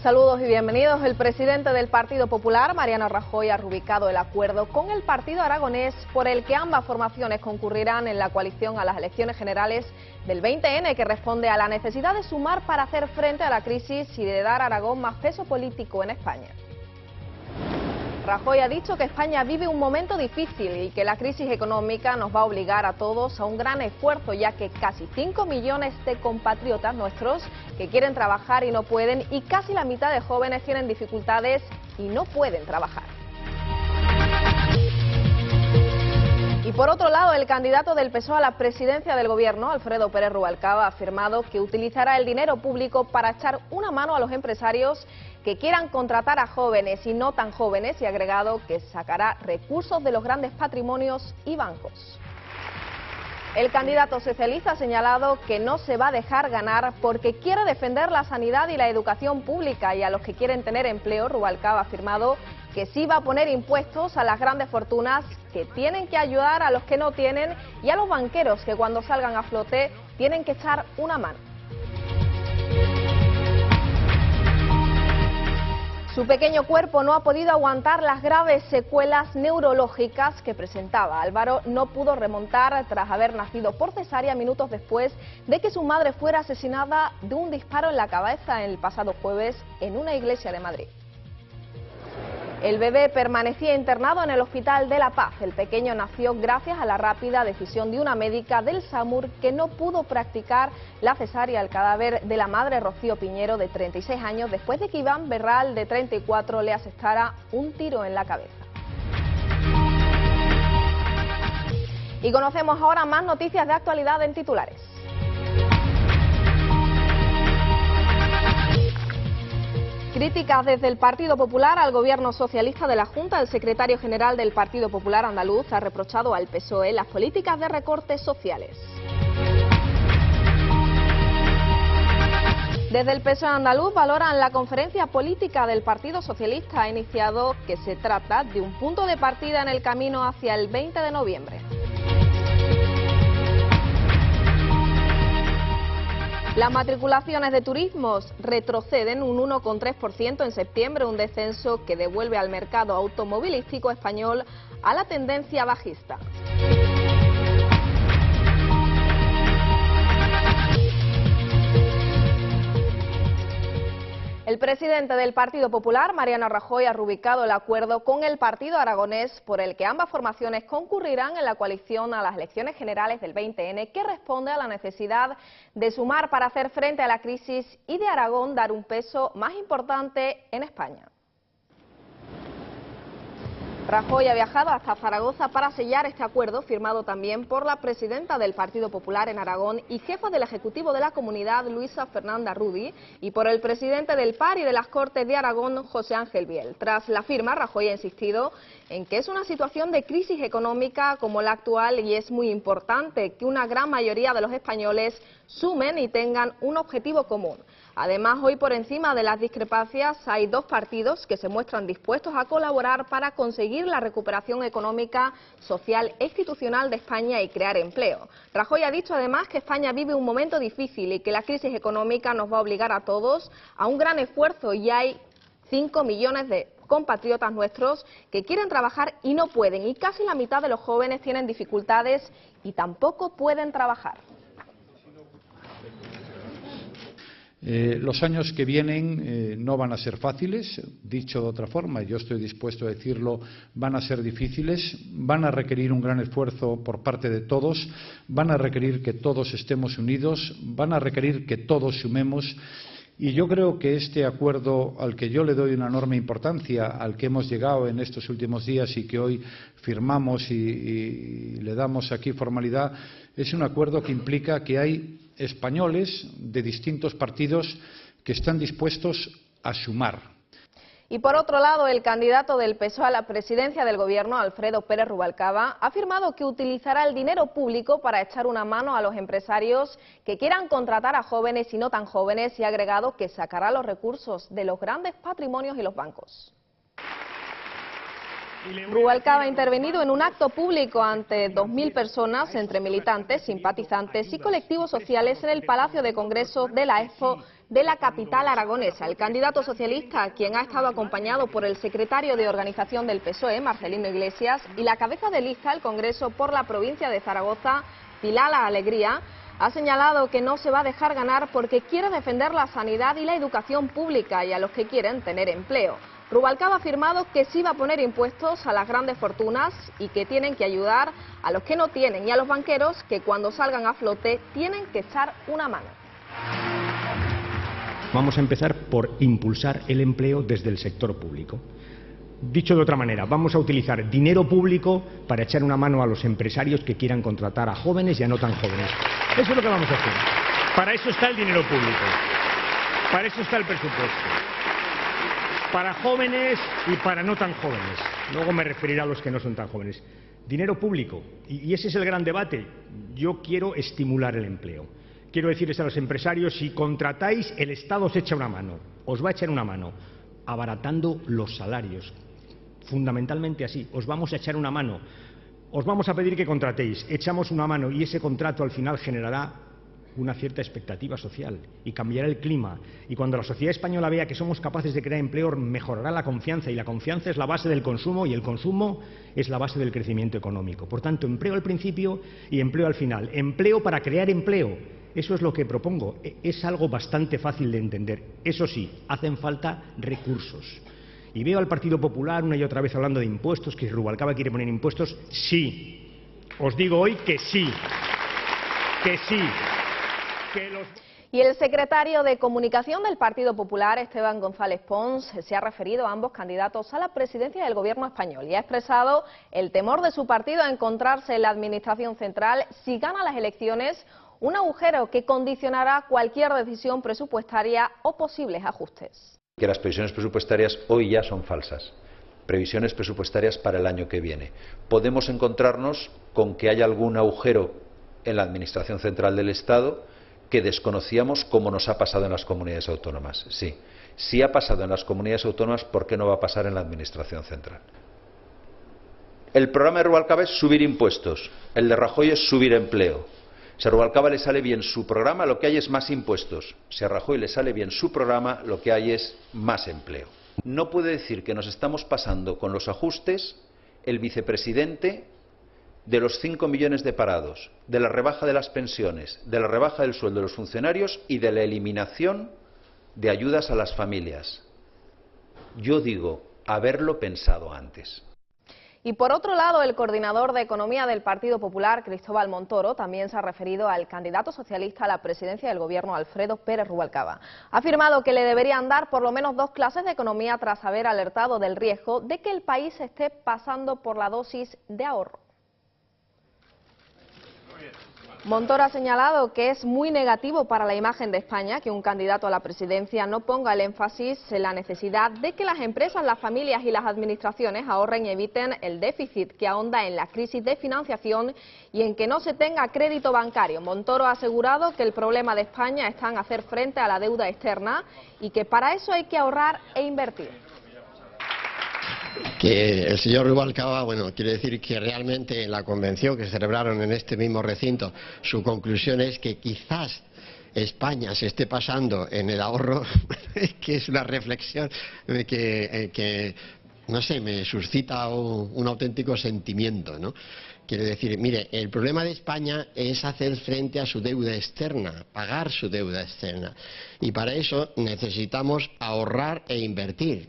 Saludos y bienvenidos. El presidente del Partido Popular, Mariano Rajoy, ha rubicado el acuerdo con el partido aragonés por el que ambas formaciones concurrirán en la coalición a las elecciones generales del 20N, que responde a la necesidad de sumar para hacer frente a la crisis y de dar a Aragón más peso político en España. Rajoy ha dicho que España vive un momento difícil y que la crisis económica nos va a obligar a todos a un gran esfuerzo, ya que casi 5 millones de compatriotas nuestros que quieren trabajar y no pueden, y casi la mitad de jóvenes tienen dificultades y no pueden trabajar. Y por otro lado, el candidato del PSOE a la presidencia del gobierno, Alfredo Pérez Rubalcaba, ha afirmado que utilizará el dinero público para echar una mano a los empresarios que quieran contratar a jóvenes y no tan jóvenes, y ha agregado que sacará recursos de los grandes patrimonios y bancos. El candidato socialista ha señalado que no se va a dejar ganar porque quiere defender la sanidad y la educación pública, y a los que quieren tener empleo, Rubalcaba ha afirmado que sí va a poner impuestos a las grandes fortunas, que tienen que ayudar a los que no tienen, y a los banqueros que cuando salgan a flote tienen que echar una mano. Su pequeño cuerpo no ha podido aguantar las graves secuelas neurológicas que presentaba. Álvaro no pudo remontar tras haber nacido por cesárea minutos después de que su madre fuera asesinada de un disparo en la cabeza el pasado jueves en una iglesia de Madrid. El bebé permanecía internado en el Hospital de la Paz. El pequeño nació gracias a la rápida decisión de una médica del SAMUR que no pudo practicar la cesárea al cadáver de la madre Rocío Piñero, de 36 años, después de que Iván Berral, de 34, le asestara un tiro en la cabeza. Y conocemos ahora más noticias de actualidad en titulares. Críticas desde el Partido Popular al gobierno socialista de la Junta. El secretario general del Partido Popular andaluz ha reprochado al PSOE las políticas de recortes sociales. Desde el PSOE andaluz valoran la conferencia política del Partido Socialista. Ha iniciado que se trata de un punto de partida en el camino hacia el 20 de noviembre. Las matriculaciones de turismos retroceden un 1,3% en septiembre, un descenso que devuelve al mercado automovilístico español a la tendencia bajista. El presidente del Partido Popular, Mariano Rajoy, ha rubicado el acuerdo con el partido aragonés por el que ambas formaciones concurrirán en la coalición a las elecciones generales del 20N, que responde a la necesidad de sumar para hacer frente a la crisis y de Aragón dar un peso más importante en España. Rajoy ha viajado hasta Zaragoza para sellar este acuerdo, firmado también por la presidenta del Partido Popular en Aragón y jefa del Ejecutivo de la Comunidad, Luisa Fernanda Rudi, y por el presidente del PAR y de las Cortes de Aragón, José Ángel Biel. Tras la firma, Rajoy ha insistido en que es una situación de crisis económica como la actual y es muy importante que una gran mayoría de los españoles sumen y tengan un objetivo común. Además, hoy por encima de las discrepancias hay dos partidos que se muestran dispuestos a colaborar para conseguir la recuperación económica, social e institucional de España y crear empleo. Rajoy ha dicho además que España vive un momento difícil y que la crisis económica nos va a obligar a todos a un gran esfuerzo, y hay 5 millones de compatriotas nuestros que quieren trabajar y no pueden, y casi la mitad de los jóvenes tienen dificultades y tampoco pueden trabajar. Los años que vienen no van a ser fáciles, dicho de otra forma, y yo estoy dispuesto a decirlo, van a ser difíciles, van a requerir un gran esfuerzo por parte de todos, van a requerir que todos estemos unidos, van a requerir que todos sumemos. Y yo creo que este acuerdo, al que yo le doy una enorme importancia, al que hemos llegado en estos últimos días y que hoy firmamos y le damos aquí formalidad, es un acuerdo que implica que hay españoles de distintos partidos que están dispuestos a sumar. Y por otro lado, el candidato del PSOE a la presidencia del gobierno, Alfredo Pérez Rubalcaba, ha afirmado que utilizará el dinero público para echar una mano a los empresarios que quieran contratar a jóvenes y no tan jóvenes, y ha agregado que sacará los recursos de los grandes patrimonios y los bancos. Rubalcaba ha intervenido en un acto público ante 2.000 personas, entre militantes, simpatizantes y colectivos sociales, en el Palacio de Congresos de la Expo de la capital aragonesa. El candidato socialista, quien ha estado acompañado por el secretario de organización del PSOE, Marcelino Iglesias, y la cabeza de lista del Congreso por la provincia de Zaragoza, Pilar Alegría, ha señalado que no se va a dejar ganar porque quiere defender la sanidad y la educación pública y a los que quieren tener empleo. Rubalcaba ha afirmado que sí va a poner impuestos a las grandes fortunas y que tienen que ayudar a los que no tienen y a los banqueros que cuando salgan a flote tienen que echar una mano. Vamos a empezar por impulsar el empleo desde el sector público. Dicho de otra manera, vamos a utilizar dinero público para echar una mano a los empresarios que quieran contratar a jóvenes y a no tan jóvenes. Eso es lo que vamos a hacer. Para eso está el dinero público. Para eso está el presupuesto. Para jóvenes y para no tan jóvenes. Luego me referiré a los que no son tan jóvenes. Dinero público. Y ese es el gran debate. Yo quiero estimular el empleo. Quiero decirles a los empresarios, si contratáis, el Estado os echa una mano. Os va a echar una mano. Abaratando los salarios. Fundamentalmente así. Os vamos a echar una mano. Os vamos a pedir que contratéis. Echamos una mano y ese contrato al final generará una cierta expectativa social y cambiará el clima. Y cuando la sociedad española vea que somos capaces de crear empleo, mejorará la confianza. Y la confianza es la base del consumo y el consumo es la base del crecimiento económico. Por tanto, empleo al principio y empleo al final. Empleo para crear empleo. Eso es lo que propongo. Es algo bastante fácil de entender. Eso sí, hacen falta recursos. Y veo al Partido Popular una y otra vez hablando de impuestos, que Rubalcaba quiere poner impuestos. Sí. Os digo hoy que sí. Que sí. Y el secretario de Comunicación del Partido Popular, Esteban González Pons, se ha referido a ambos candidatos a la presidencia del Gobierno español y ha expresado el temor de su partido a encontrarse en la Administración central si gana las elecciones, un agujero que condicionará cualquier decisión presupuestaria o posibles ajustes. Que las previsiones presupuestarias hoy ya son falsas. Previsiones presupuestarias para el año que viene. Podemos encontrarnos con que haya algún agujero en la Administración central del Estado que desconocíamos, como nos ha pasado en las comunidades autónomas. Sí, si ha pasado en las comunidades autónomas, ¿por qué no va a pasar en la Administración central? El programa de Rubalcaba es subir impuestos, el de Rajoy es subir empleo. Si a Rubalcaba le sale bien su programa, lo que hay es más impuestos. Si a Rajoy le sale bien su programa, lo que hay es más empleo. No puede decir que nos estamos pasando con los ajustes el vicepresidente de los 5 millones de parados, de la rebaja de las pensiones, de la rebaja del sueldo de los funcionarios y de la eliminación de ayudas a las familias. Yo digo, haberlo pensado antes. Y por otro lado, el coordinador de Economía del Partido Popular, Cristóbal Montoro, también se ha referido al candidato socialista a la presidencia del Gobierno, Alfredo Pérez Rubalcaba. Ha afirmado que le deberían dar por lo menos 2 clases de economía tras haber alertado del riesgo de que el país esté pasando por la dosis de ahorro. Montoro ha señalado que es muy negativo para la imagen de España que un candidato a la presidencia no ponga el énfasis en la necesidad de que las empresas, las familias y las administraciones ahorren y eviten el déficit que ahonda en la crisis de financiación y en que no se tenga crédito bancario. Montoro ha asegurado que el problema de España está en hacer frente a la deuda externa y que para eso hay que ahorrar e invertir. Que el señor Rubalcaba, bueno, quiere decir que realmente en la convención que celebraron en este mismo recinto, su conclusión es que quizás España se esté pasando en el ahorro, que es una reflexión que no sé, me suscita un auténtico sentimiento, ¿no? Quiere decir, mire, el problema de España es hacer frente a su deuda externa, pagar su deuda externa. Y para eso necesitamos ahorrar e invertir.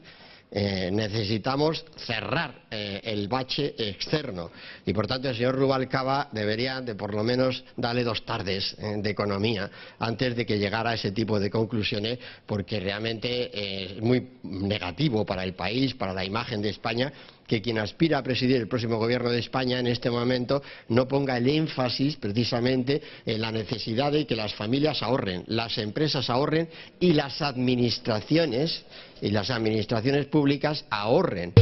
Necesitamos cerrar el bache externo y por tanto el señor Rubalcaba debería de por lo menos darle 2 tardes de economía antes de que llegara a ese tipo de conclusiones, porque realmente es muy negativo para el país, para la imagen de España, que quien aspira a presidir el próximo gobierno de España en este momento no ponga el énfasis precisamente en la necesidad de que las familias ahorren, las empresas ahorren y las administraciones públicas ahorren.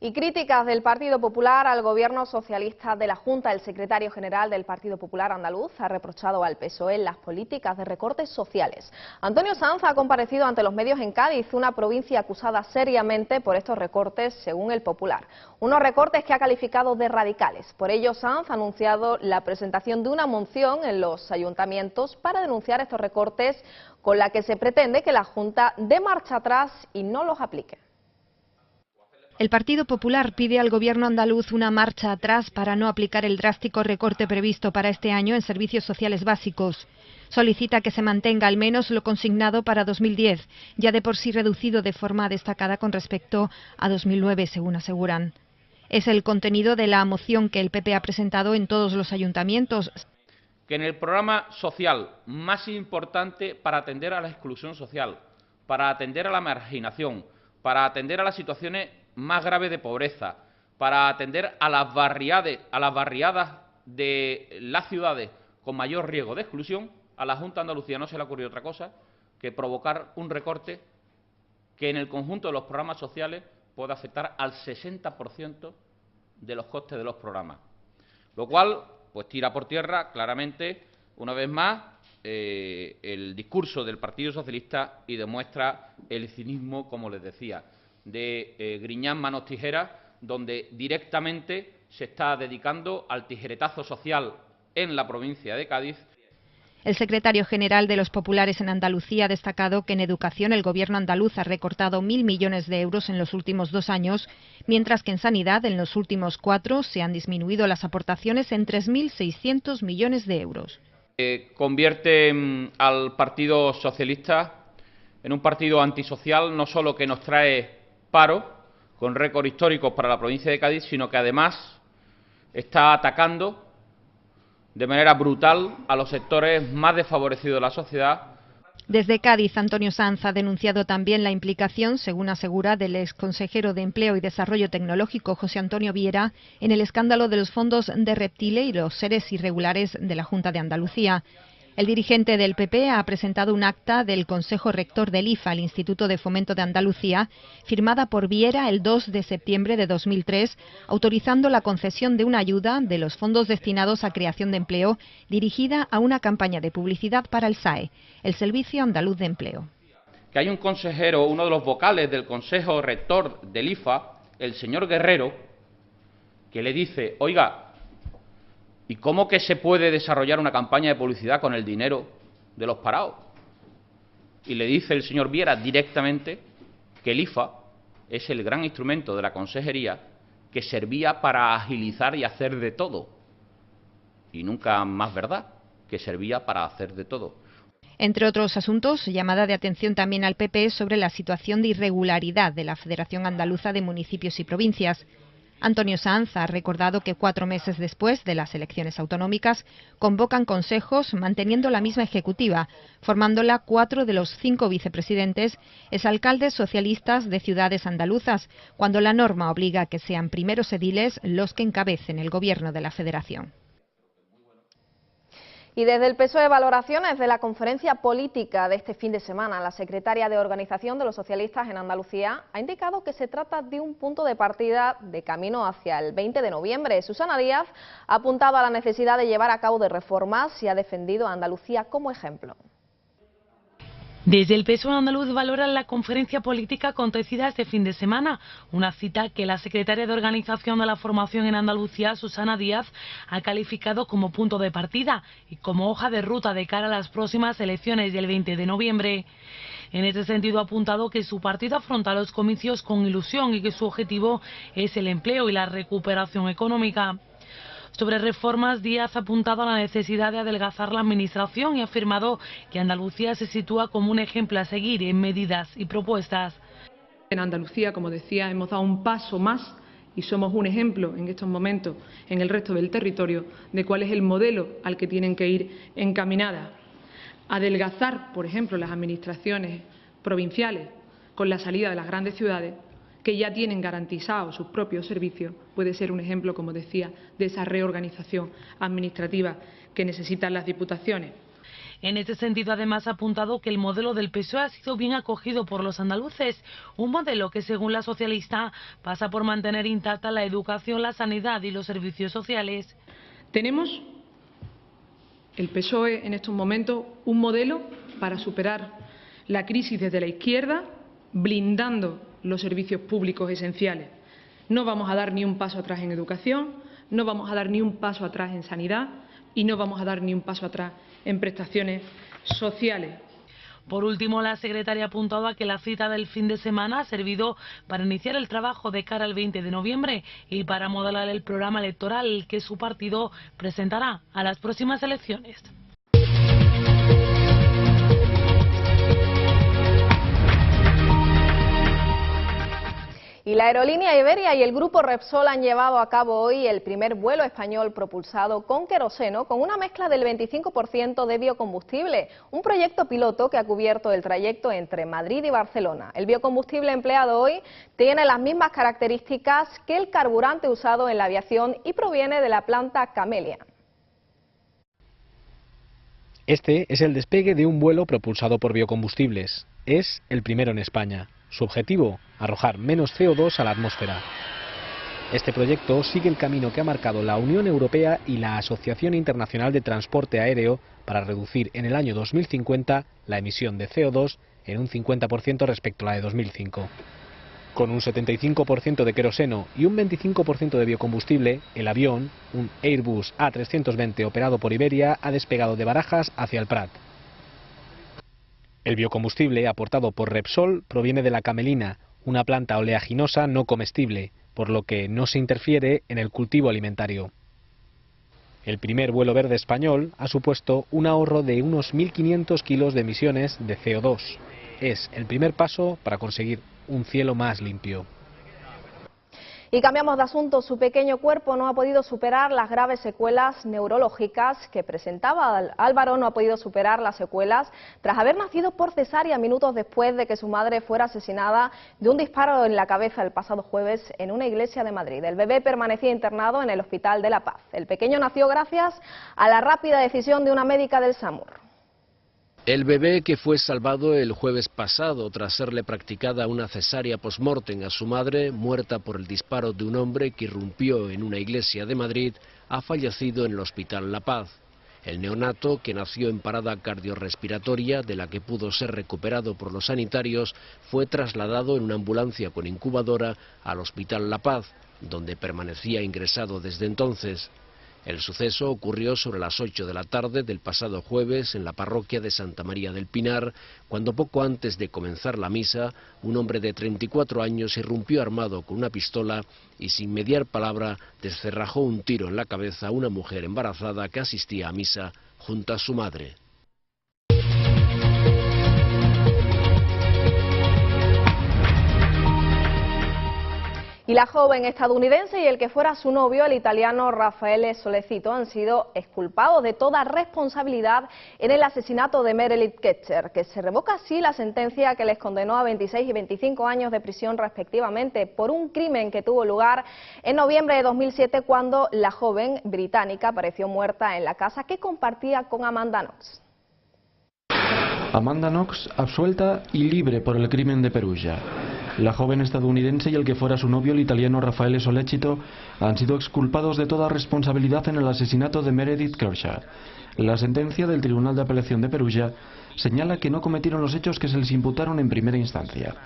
Y críticas del Partido Popular al gobierno socialista de la Junta. El secretario general del Partido Popular andaluz ha reprochado al PSOE las políticas de recortes sociales. Antonio Sanz ha comparecido ante los medios en Cádiz, una provincia acusada seriamente por estos recortes, según el Popular. Unos recortes que ha calificado de radicales. Por ello, Sanz ha anunciado la presentación de una moción en los ayuntamientos para denunciar estos recortes, con la que se pretende que la Junta dé marcha atrás y no los aplique. El Partido Popular pide al Gobierno andaluz una marcha atrás para no aplicar el drástico recorte previsto para este año en servicios sociales básicos. Solicita que se mantenga al menos lo consignado para 2010, ya de por sí reducido de forma destacada con respecto a 2009, según aseguran. Es el contenido de la moción que el PP ha presentado en todos los ayuntamientos. Que en el programa social más importante para atender a la exclusión social, para atender a la marginación, para atender a las situaciones más graves de pobreza, para atender a las barriadas de las ciudades con mayor riesgo de exclusión, a la Junta de Andalucía no se le ha ocurrido otra cosa que provocar un recorte que en el conjunto de los programas sociales puede afectar al 60% de los costes de los programas. Lo cual, pues tira por tierra claramente, una vez más, el discurso del Partido Socialista y demuestra el cinismo, como les decía, de Griñán Manos Tijeras, donde directamente se está dedicando al tijeretazo social en la provincia de Cádiz. El secretario general de los populares en Andalucía ha destacado que en educación el Gobierno andaluz ha recortado 1.000 millones de euros en los últimos 2 años, mientras que en sanidad en los últimos 4 se han disminuido las aportaciones en 3.600 millones de euros. Convierte al Partido Socialista en un partido antisocial, no solo que nos trae paro, con récord históricos para la provincia de Cádiz, sino que además está atacando de manera brutal a los sectores más desfavorecidos de la sociedad. Desde Cádiz, Antonio Sanz ha denunciado también la implicación, según asegura, del exconsejero de Empleo y Desarrollo Tecnológico, José Antonio Viera, en el escándalo de los fondos de Reptile y los seres irregulares de la Junta de Andalucía. El dirigente del PP ha presentado un acta del Consejo Rector del IFA, el Instituto de Fomento de Andalucía, firmada por Viera el 2 de septiembre de 2003, autorizando la concesión de una ayuda de los fondos destinados a creación de empleo dirigida a una campaña de publicidad para el SAE, el Servicio Andaluz de Empleo. Que hay un consejero, uno de los vocales del Consejo Rector del IFA, el señor Guerrero, que le dice, oiga, ¿y cómo que se puede desarrollar una campaña de publicidad con el dinero de los parados? Y le dice el señor Viera directamente que el IFA es el gran instrumento de la consejería que servía para agilizar y hacer de todo. Y nunca más verdad, que servía para hacer de todo. Entre otros asuntos, llamada de atención también al PP sobre la situación de irregularidad de la Federación Andaluza de Municipios y Provincias. Antonio Sanz ha recordado que 4 meses después de las elecciones autonómicas convocan consejos manteniendo la misma ejecutiva, formándola 4 de los 5 vicepresidentes, exalcaldes socialistas de ciudades andaluzas, cuando la norma obliga a que sean primeros ediles los que encabecen el gobierno de la Federación. Y desde el PSOE, valoraciones de la conferencia política de este fin de semana. La secretaria de Organización de los Socialistas en Andalucía ha indicado que se trata de un punto de partida de camino hacia el 20 de noviembre. Susana Díaz ha apuntado a la necesidad de llevar a cabo de reformas y ha defendido a Andalucía como ejemplo. Desde el PSOE andaluz valoran la conferencia política acontecida este fin de semana, una cita que la secretaria de Organización de la Formación en Andalucía, Susana Díaz, ha calificado como punto de partida y como hoja de ruta de cara a las próximas elecciones del 20 de noviembre. En este sentido ha apuntado que su partido afronta los comicios con ilusión y que su objetivo es el empleo y la recuperación económica. Sobre reformas, Díaz ha apuntado a la necesidad de adelgazar la administración y ha afirmado que Andalucía se sitúa como un ejemplo a seguir en medidas y propuestas. En Andalucía, como decía, hemos dado un paso más y somos un ejemplo en estos momentos en el resto del territorio de cuál es el modelo al que tienen que ir encaminadas. Adelgazar, por ejemplo, las administraciones provinciales con la salida de las grandes ciudades, que ya tienen garantizados sus propios servicios, puede ser un ejemplo, como decía, de esa reorganización administrativa que necesitan las diputaciones. En este sentido, además, ha apuntado que el modelo del PSOE ha sido bien acogido por los andaluces, un modelo que, según la socialista, pasa por mantener intacta la educación, la sanidad y los servicios sociales. Tenemos el PSOE en estos momentos un modelo para superar la crisis desde la izquierda, blindando los servicios públicos esenciales. No vamos a dar ni un paso atrás en educación, no vamos a dar ni un paso atrás en sanidad y no vamos a dar ni un paso atrás en prestaciones sociales. Por último, la secretaria apuntaba que la cita del fin de semana ha servido para iniciar el trabajo de cara al 20 de noviembre y para modelar el programa electoral que su partido presentará a las próximas elecciones. Y la aerolínea Iberia y el grupo Repsol han llevado a cabo hoy el primer vuelo español propulsado con queroseno con una mezcla del 25% de biocombustible, un proyecto piloto que ha cubierto el trayecto entre Madrid y Barcelona. El biocombustible empleado hoy tiene las mismas características que el carburante usado en la aviación y proviene de la planta Camelia. Este es el despegue de un vuelo propulsado por biocombustibles. Es el primero en España. Su objetivo, arrojar menos CO2 a la atmósfera. Este proyecto sigue el camino que ha marcado la Unión Europea y la Asociación Internacional de Transporte Aéreo para reducir en el año 2050 la emisión de CO2 en un 50% respecto a la de 2005. Con un 75% de queroseno y un 25% de biocombustible, el avión, un Airbus A320 operado por Iberia, ha despegado de Barajas hacia el Prat. El biocombustible aportado por Repsol proviene de la camelina, una planta oleaginosa no comestible, por lo que no se interfiere en el cultivo alimentario. El primer vuelo verde español ha supuesto un ahorro de unos 1.500 kilos de emisiones de CO2. Es el primer paso para conseguir un cielo más limpio. Y cambiamos de asunto. Su pequeño cuerpo no ha podido superar las graves secuelas neurológicas que presentaba. Álvaro no ha podido superar las secuelas tras haber nacido por cesárea minutos después de que su madre fuera asesinada de un disparo en la cabeza el pasado jueves en una iglesia de Madrid. El bebé permanecía internado en el Hospital de la Paz. El pequeño nació gracias a la rápida decisión de una médica del SAMUR. El bebé, que fue salvado el jueves pasado tras serle practicada una cesárea post-mortem a su madre, muerta por el disparo de un hombre que irrumpió en una iglesia de Madrid, ha fallecido en el Hospital La Paz. El neonato, que nació en parada cardiorrespiratoria, de la que pudo ser recuperado por los sanitarios, fue trasladado en una ambulancia con incubadora al Hospital La Paz, donde permanecía ingresado desde entonces. El suceso ocurrió sobre las 8 de la tarde del pasado jueves en la parroquia de Santa María del Pinar, cuando poco antes de comenzar la misa, un hombre de 34 años irrumpió armado con una pistola y sin mediar palabra descerrajó un tiro en la cabeza a una mujer embarazada que asistía a misa junto a su madre. Y la joven estadounidense y el que fuera su novio, el italiano Raffaele Sollecito, han sido exculpados de toda responsabilidad en el asesinato de Meredith Kercher, que se revoca así la sentencia que les condenó a 26 y 25 años de prisión respectivamente por un crimen que tuvo lugar en noviembre de 2007 cuando la joven británica apareció muerta en la casa que compartía con Amanda Knox. Amanda Knox absuelta y libre por el crimen de Perugia. La joven estadounidense y el que fuera su novio, el italiano Raffaele Sollecito, han sido exculpados de toda responsabilidad en el asesinato de Meredith Kercher. La sentencia del Tribunal de Apelación de Perugia señala que no cometieron los hechos que se les imputaron en primera instancia.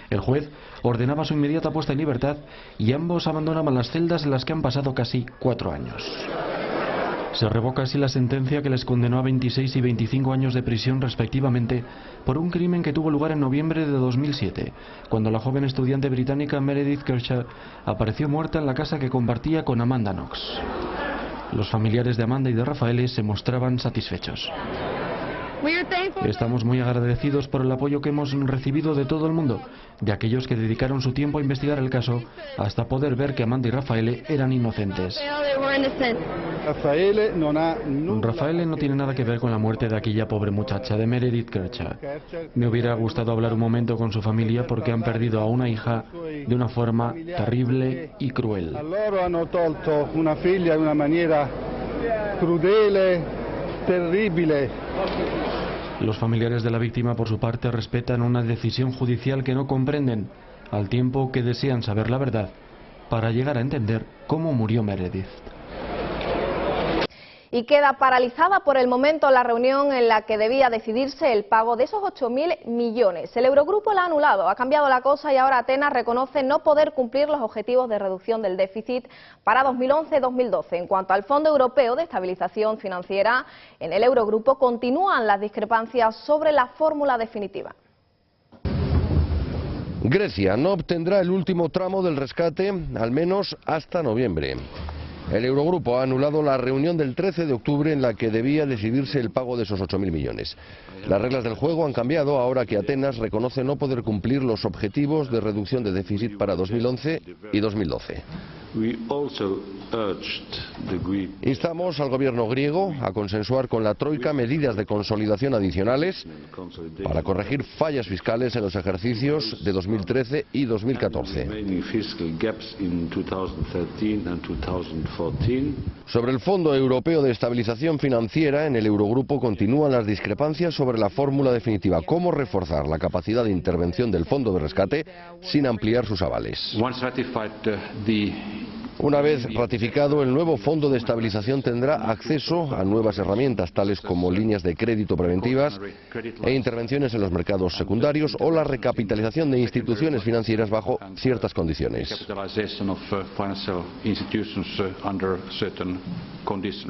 El juez ordenaba su inmediata puesta en libertad y ambos abandonaban las celdas en las que han pasado casi 4 años. Se revoca así la sentencia que les condenó a 26 y 25 años de prisión respectivamente por un crimen que tuvo lugar en noviembre de 2007, cuando la joven estudiante británica Meredith Kercher apareció muerta en la casa que compartía con Amanda Knox. Los familiares de Amanda y de Raffaele se mostraban satisfechos. Estamos muy agradecidos por el apoyo que hemos recibido de todo el mundo, de aquellos que dedicaron su tiempo a investigar el caso, hasta poder ver que Amanda y Raffaele eran inocentes. Raffaele no tiene nada que ver con la muerte de aquella pobre muchacha, de Meredith Kercher. Me hubiera gustado hablar un momento con su familia porque han perdido a una hija de una forma terrible y cruel. Hanno tolto una figlia de una maniera crudele, terribile. Los familiares de la víctima, por su parte, respetan una decisión judicial que no comprenden, al tiempo que desean saber la verdad para llegar a entender cómo murió Meredith. Y queda paralizada por el momento la reunión en la que debía decidirse el pago de esos 8.000 millones. El Eurogrupo la ha anulado, ha cambiado la cosa y ahora Atenas reconoce no poder cumplir los objetivos de reducción del déficit para 2011-2012. En cuanto al Fondo Europeo de Estabilización Financiera, en el Eurogrupo continúan las discrepancias sobre la fórmula definitiva. Grecia no obtendrá el último tramo del rescate, al menos hasta noviembre. El Eurogrupo ha anulado la reunión del 13 de octubre en la que debía decidirse el pago de esos 8.000 millones. Las reglas del juego han cambiado ahora que Atenas reconoce no poder cumplir los objetivos de reducción de déficit para 2011 y 2012. Instamos al gobierno griego a consensuar con la Troika medidas de consolidación adicionales para corregir fallas fiscales en los ejercicios de 2013 y 2014. Sobre el Fondo Europeo de Estabilización Financiera, en el Eurogrupo continúan las discrepancias sobre la fórmula definitiva. Cómo reforzar la capacidad de intervención del Fondo de Rescate sin ampliar sus avales. Una vez ratificado, el nuevo Fondo de Estabilización tendrá acceso a nuevas herramientas, tales como líneas de crédito preventivas e intervenciones en los mercados secundarios o la recapitalización de instituciones financieras bajo ciertas condiciones.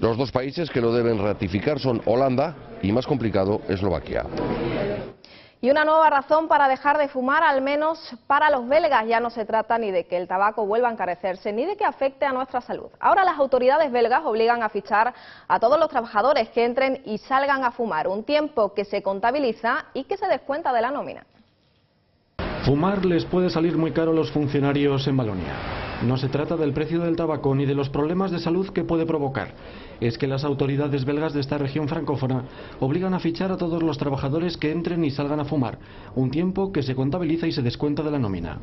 Los dos países que lo deben ratificar son Holanda y, más complicado, Eslovaquia. Y una nueva razón para dejar de fumar, al menos para los belgas. Ya no se trata ni de que el tabaco vuelva a encarecerse, ni de que afecte a nuestra salud. Ahora las autoridades belgas obligan a fichar a todos los trabajadores que entren y salgan a fumar, un tiempo que se contabiliza y que se descuenta de la nómina. Fumar les puede salir muy caro a los funcionarios en Valonia. No se trata del precio del tabaco ni de los problemas de salud que puede provocar. Es que las autoridades belgas de esta región francófona obligan a fichar a todos los trabajadores que entren y salgan a fumar, un tiempo que se contabiliza y se descuenta de la nómina.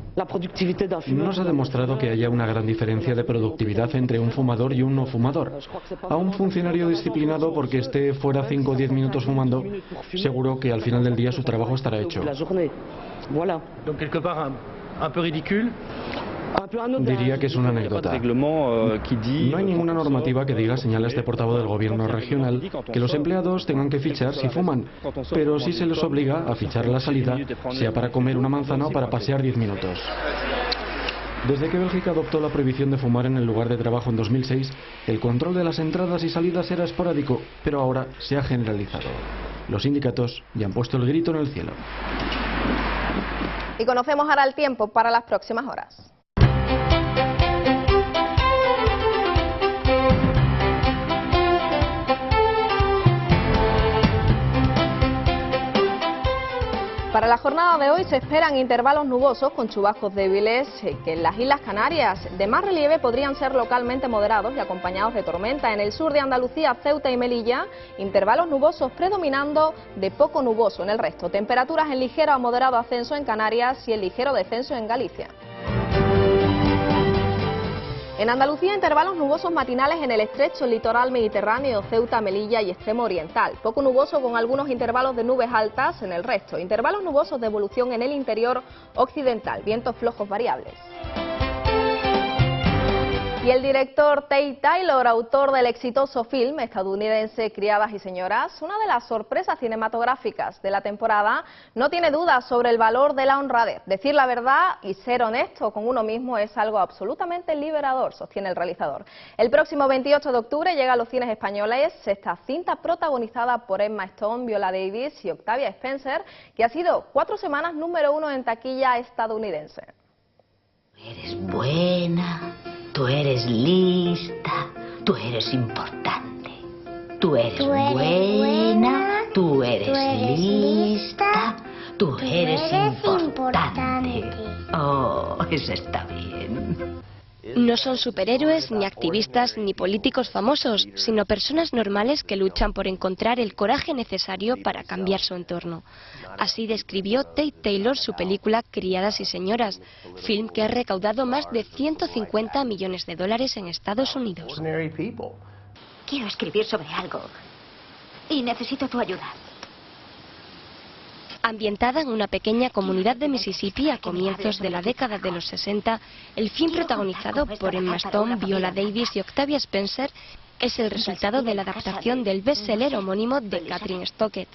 No se ha demostrado que haya una gran diferencia de productividad entre un fumador y un no fumador. A un funcionario disciplinado porque esté fuera 5 o 10 minutos fumando, seguro que al final del día su trabajo estará hecho. Diría que es una anécdota. No hay ninguna normativa que diga, señala este portavoz del gobierno regional, que los empleados tengan que fichar si fuman, pero sí se les obliga a fichar a la salida, sea para comer una manzana o para pasear 10 minutos. Desde que Bélgica adoptó la prohibición de fumar en el lugar de trabajo en 2006, el control de las entradas y salidas era esporádico, pero ahora se ha generalizado. Los sindicatos ya han puesto el grito en el cielo. Y conocemos ahora el tiempo para las próximas horas. Para la jornada de hoy se esperan intervalos nubosos con chubascos débiles que en las Islas Canarias de más relieve podrían ser localmente moderados y acompañados de tormenta. En el sur de Andalucía, Ceuta y Melilla, intervalos nubosos predominando de poco nuboso en el resto. Temperaturas en ligero a moderado ascenso en Canarias y en ligero descenso en Galicia. En Andalucía, intervalos nubosos matinales en el estrecho, el litoral mediterráneo, Ceuta, Melilla y extremo oriental. Poco nuboso con algunos intervalos de nubes altas en el resto. Intervalos nubosos de evolución en el interior occidental. Vientos flojos variables. Y el director Tate Taylor, autor del exitoso film estadounidense Criadas y Señoras, una de las sorpresas cinematográficas de la temporada, no tiene dudas sobre el valor de la honradez. Decir la verdad y ser honesto con uno mismo es algo absolutamente liberador, sostiene el realizador. El próximo 28 de octubre llega a los cines españoles esta cinta protagonizada por Emma Stone, Viola Davis y Octavia Spencer, que ha sido 4 semanas número 1 en taquilla estadounidense. Eres buena, tú eres lista, tú eres importante. Tú eres buena, tú eres lista, tú eres importante. Oh, eso está bien. No son superhéroes, ni activistas, ni políticos famosos, sino personas normales que luchan por encontrar el coraje necesario para cambiar su entorno. Así describió Tate Taylor su película Criadas y Señoras, film que ha recaudado más de 150 millones de dólares en Estados Unidos. Quiero escribir sobre algo y necesito tu ayuda. Ambientada en una pequeña comunidad de Mississippi a comienzos de la década de los 60, el film protagonizado por Emma Stone, Viola Davis y Octavia Spencer es el resultado de la adaptación del bestseller homónimo de Kathryn Stockett.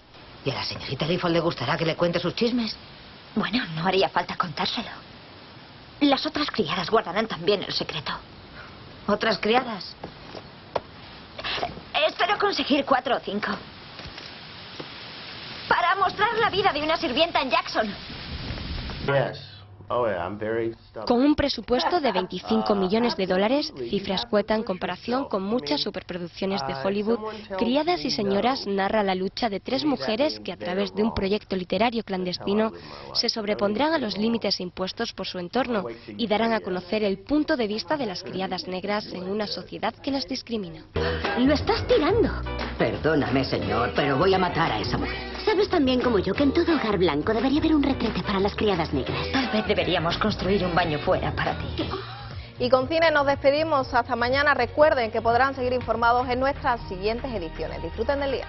¿Y a la señorita Gifford le gustará que le cuente sus chismes? Bueno, no haría falta contárselo. Las otras criadas guardarán también el secreto. ¿Otras criadas? Espero conseguir 4 o 5. Para mostrar la vida de una sirvienta en Jackson. Con un presupuesto de $25 millones, cifra escueta en comparación con muchas superproducciones de Hollywood, Criadas y Señoras narra la lucha de 3 mujeres que a través de un proyecto literario clandestino se sobrepondrán a los límites impuestos por su entorno y darán a conocer el punto de vista de las criadas negras en una sociedad que las discrimina. Lo estás tirando. Perdóname, señor, pero voy a matar a esa mujer. Sabes tan bien como yo que en todo hogar blanco debería haber un retrete para las criadas negras. Tal vez deberíamos construir un baño fuera para ti. Y con cine nos despedimos. Hasta mañana. Recuerden que podrán seguir informados en nuestras siguientes ediciones. Disfruten del día.